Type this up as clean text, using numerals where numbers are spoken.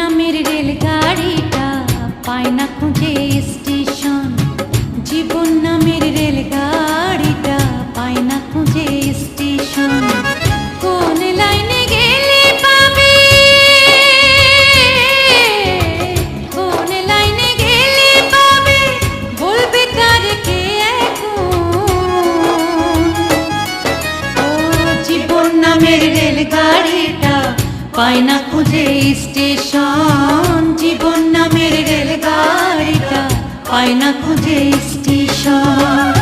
নামের রেলগাড়িটা পায় না খুঁজে স্টেশন। জীবন নামের রেলগাড়িটা পায় না খুঁজে স্টেশন। কোন লাইনে গেলে পাবে, কোন লাইনে গেলে পাবে, বলবে তার কে এখন? ও জীবন নামের রেলগাড়িটা পায় না খুঁজে স্টেশন। জীবন নামের রেলগাড়িটা পায় না খুঁজে স্টেশন।